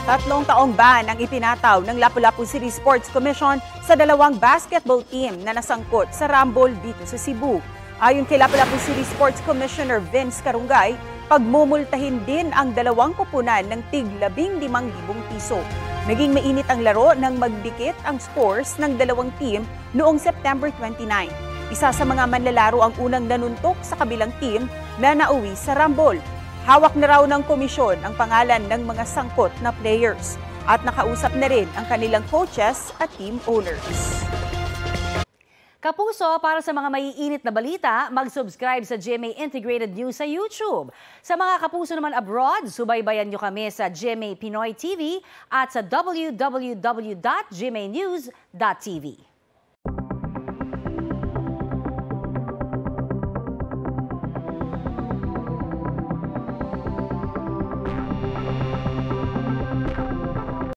3 taong ban ang itinataw ng Lapu-Lapu City Sports Commission sa 2 basketball team na nasangkot sa rumble dito sa Cebu. Ayon kay Lapu-Lapu City Sports Commissioner Vince Carungay, pagmumultahin din ang 2 koponan ng tig 15,000 piso. Naging mainit ang laro nang magdikit ang scores ng 2 team noong September 29. Isa sa mga manlalaro ang unang nanuntok sa kabilang team na nauwi sa rumble. Hawak na raw ng komisyon ang pangalan ng mga sangkot na players at nakausap na rin ang kanilang coaches at team owners. Kapuso, para sa mga maiinit na balita, mag-subscribe sa GMA Integrated News sa YouTube. Sa mga kapuso naman abroad, subaybayan nyo kami sa GMA Pinoy TV at sa www.gmanews.tv.